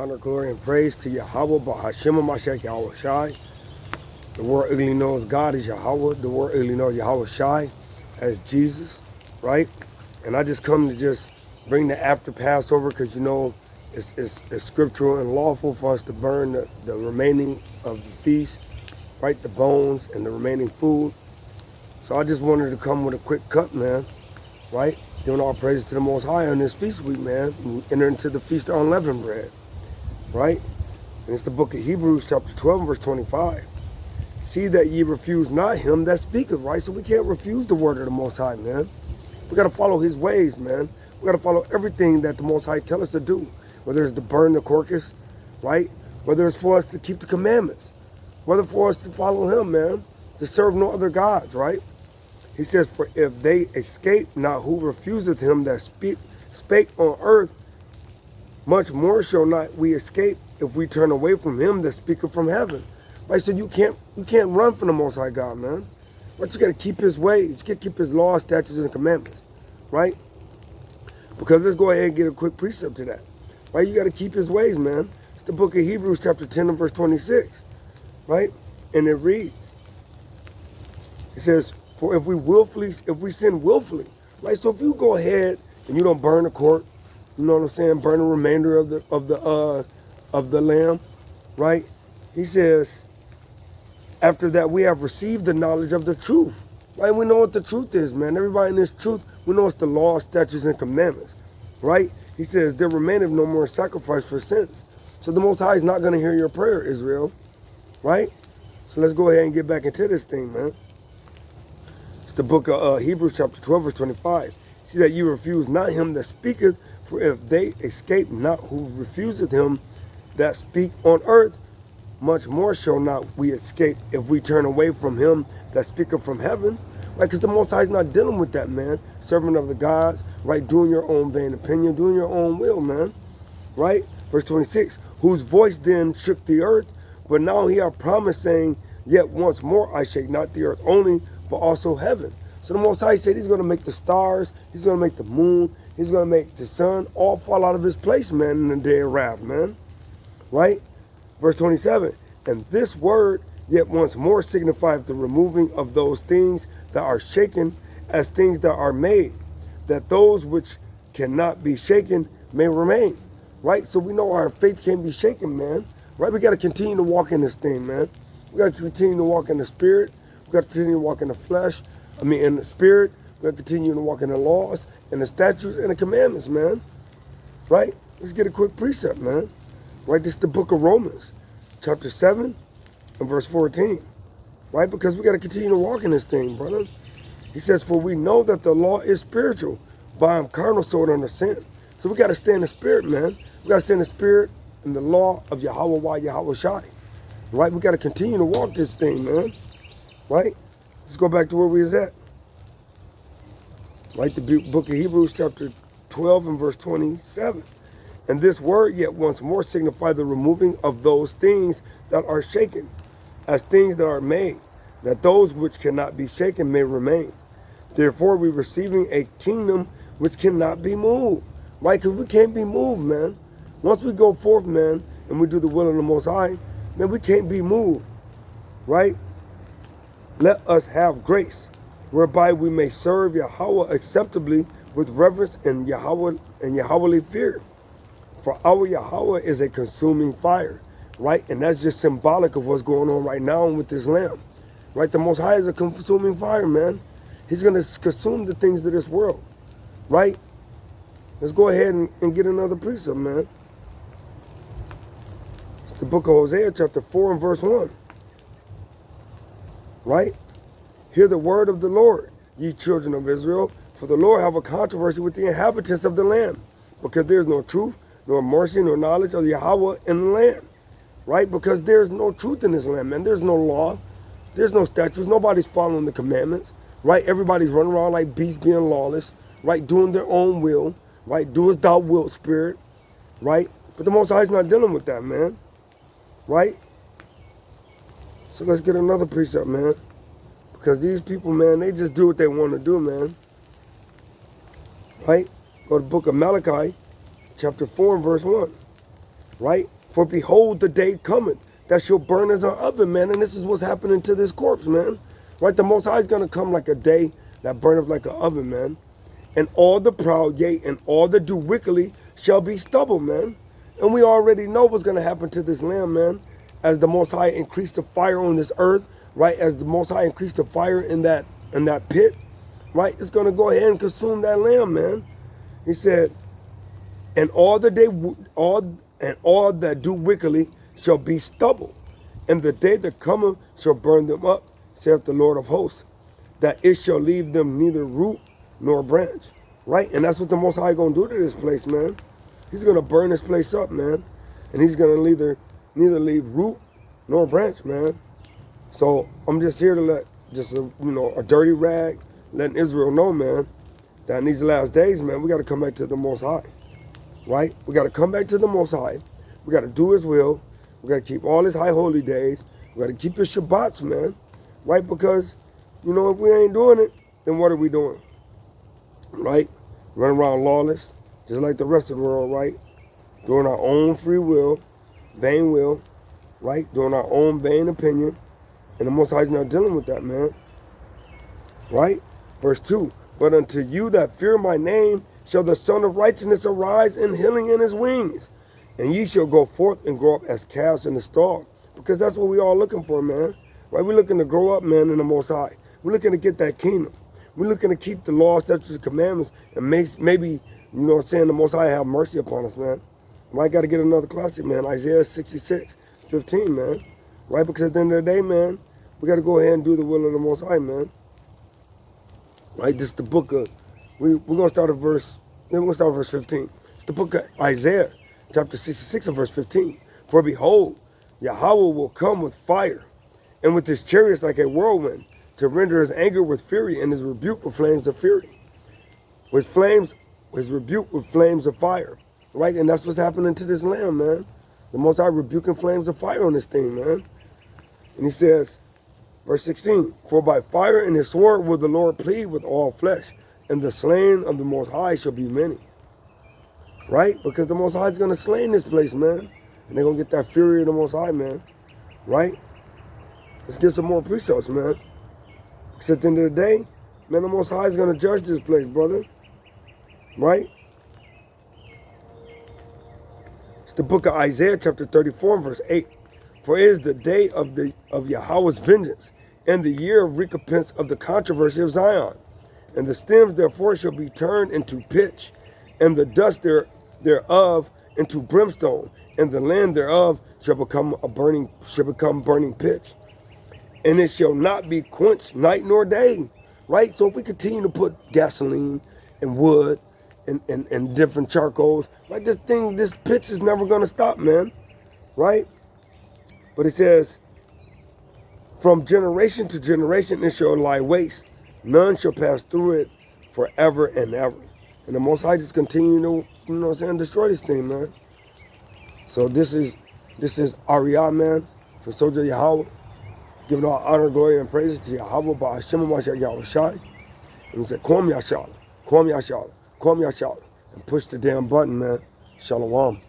Honor, glory, and praise to Yahawah, Bahashim Mashiach Yahweh Shai. The world really knows God is Yahawah. The world really knows Yahweh Shai as Jesus, right? And I just come to just bring the after Passover because, you know, it's scriptural and lawful for us to burn the remaining of the feast, right? The bones and the remaining food. So I just wanted to come with a quick cut, man, right? Giving all praises to the Most High on this feast week, man. We enter into the Feast of Unleavened Bread, right? And it's the book of Hebrews, chapter 12, verse 25. See that ye refuse not him that speaketh, right? So we can't refuse the word of the Most High, man. We got to follow his ways, man. We got to follow everything that the Most High tell us to do, whether it's to burn the carcass, right? Whether it's for us to keep the commandments, whether for us to follow him, man, to serve no other gods, right? He says, for if they escape not who refuseth him that spake on earth, much more shall not we escape if we turn away from him that speaketh from heaven. Right? So you can't run from the Most High God, man. But you got to keep his ways. You got to keep his laws, statutes, and commandments, right? Because let's go ahead and get a quick precept to that, right? You got to keep his ways, man. It's the book of Hebrews, chapter 10 and verse 26, right? And it reads, it says, for if we sin willfully, right? So if you go ahead and you don't burn the court, you know what I'm saying, burn the remainder of the lamb, right? He says, after that we have received the knowledge of the truth, right? We know what the truth is, man. Everybody in this truth, we know it's the law, statutes, and commandments, right? He says, there remaineth no more sacrifice for sins. So the Most High is not going to hear your prayer, Israel, right? So let's go ahead and get back into this thing, man. It's the book of Hebrews, chapter 12, verse 25. See that you refuse not him that speaketh, for if they escape not who refuseth him that speak on earth, much more shall not we escape if we turn away from him that speaketh from heaven. Right? Because the Most High is not dealing with that, man. Servant of the gods, right? Doing your own vain opinion, doing your own will, man. Right? Verse 26, whose voice then shook the earth, but now he hath promised, saying, yet once more I shake not the earth only, but also heaven. So the Most High said he's going to make the stars, he's going to make the moon, he's going to make the sun all fall out of his place, man, in the day of wrath, man. Right? Verse 27, and this word yet once more signifieth the removing of those things that are shaken as things that are made, that those which cannot be shaken may remain. Right? So we know our faith can't be shaken, man. Right? We got to continue to walk in this thing, man. We got to continue to walk in the spirit. We got to continue to walk in the flesh. In the spirit. We got to continue to walk in the laws and the statutes and the commandments, man. Right? Let's get a quick precept, man. Right? This is the book of Romans, chapter 7 and verse 14. Right? Because we got to continue to walk in this thing, brother. He says, for we know that the law is spiritual, but I am carnal, sold under sin. So we got to stay in the spirit, man. We got to stay in the spirit and the law of YAHAWAH, Yahweh Shai. Right? We got to continue to walk this thing, man. Right? Let's go back to where we was at. Right? The book of Hebrews, chapter 12 and verse 27. And this word yet once more signify the removing of those things that are shaken, as things that are made, that those which cannot be shaken may remain. Therefore we receiving a kingdom which cannot be moved. Right? Because we can't be moved, man. Once we go forth, man, and we do the will of the Most High, man, we can't be moved. Right? Let us have grace, whereby we may serve Yahawah acceptably with reverence and Yahwehly fear. For our Yahawah is a consuming fire, right? And that's just symbolic of what's going on right now with this lamb, right? The Most High is a consuming fire, man. He's going to consume the things of this world, right? Let's go ahead and get another precept, man. It's the book of Hosea, chapter 4 and verse 1. Right? Hear the word of the Lord, ye children of Israel, for the Lord have a controversy with the inhabitants of the land, because there is no truth, nor mercy, nor knowledge of Yahawah in the land. Right? Because there's no truth in this land, man. There's no law. There's no statutes. Nobody's following the commandments. Right? Everybody's running around like beasts being lawless. Right? Doing their own will. Right? Do as thou wilt, spirit. Right? But the Most High is not dealing with that, man. Right? So let's get another precept, man. Because these people, man, they just do what they want to do, man. Right? Go to the book of Malachi, chapter 4 and verse 1. right? For behold, the day cometh that shall burn as an oven, man. And this is what's happening to this corpse, man. Right? The Most High is going to come like a day that burneth like an oven, man. And all the proud, yea, and all that do wickedly shall be stubble, man. And we already know what's going to happen to this land, man. As the Most High increased the fire on this earth, right? As the Most High increased the fire in that pit, right? It's going to go ahead and consume that land, man. He said, and all that do wickedly shall be stubble, and the day that cometh shall burn them up, saith the Lord of hosts, that it shall leave them neither root nor branch. Right? And that's what the Most High gonna do to this place, man. He's gonna burn this place up, man. And he's gonna neither leave root nor branch, man. So I'm just here to let a dirty rag, letting Israel know, man, that in these last days, man, we gotta come back to the Most High. Right? We gotta come back to the Most High. We gotta do his will. We gotta keep all his high holy days. We gotta keep his Shabbats, man. Right? Because, if we ain't doing it, then what are we doing? Right? Running around lawless, just like the rest of the world, right? Doing our own free will, vain will, right? Doing our own vain opinion. And the Most High is not dealing with that, man. Right? Verse 2, but unto you that fear my name shall the Son of Righteousness arise in healing in his wings. And ye shall go forth and grow up as calves in the stall. Because that's what we all looking for, man. Right? We're looking to grow up, man, in the Most High. We're looking to get that kingdom. We're looking to keep the law, statutes, and commandments, and maybe, the Most High have mercy upon us, man. I got to get another classic, man. Isaiah 66:15, man. Right? Because at the end of the day, man, we got to go ahead and do the will of the Most High, man. Right? This is the book of, we're going to start at verse 15. It's the book of Isaiah, chapter 66 and verse 15. For behold, Yahawah will come with fire, and with his chariots like a whirlwind, to render his anger with fury and his rebuke with flames of fury. His rebuke with flames of fire. Right? And that's what's happening to this land, man. The Most High rebuking flames of fire on this thing, man. And he says, verse 16, for by fire and his sword will the Lord plead with all flesh, and the slain of the Most High shall be many. Right? Because the Most High is going to slay in this place, man. And they're going to get that fury of the Most High, man. Right? Let's get some more precepts, man. Because at the end of the day, man, the Most High is going to judge this place, brother. Right? It's the book of Isaiah, chapter 34, verse 8. For it is the day of Yahawah's vengeance, and the year of recompense of the controversy of Zion. And the stems therefore shall be turned into pitch, and the dust thereof into brimstone, and the land thereof shall become burning pitch. And it shall not be quenched night nor day. Right? So if we continue to put gasoline and wood and different charcoals, like this pitch is never gonna stop, man. Right? But it says, from generation to generation it shall lie waste. None shall pass through it forever and ever. And the Most High just continue to, destroy this thing, man. So this is Ahrayah, man, for Soldier Yahawah. Giving all honor, glory, and praises to Yahawah by Hashem Yahweh Shai. And he said, Kwam Yashala, Kwam Yashala, Kwam Yashala. And push the damn button, man. Shalom.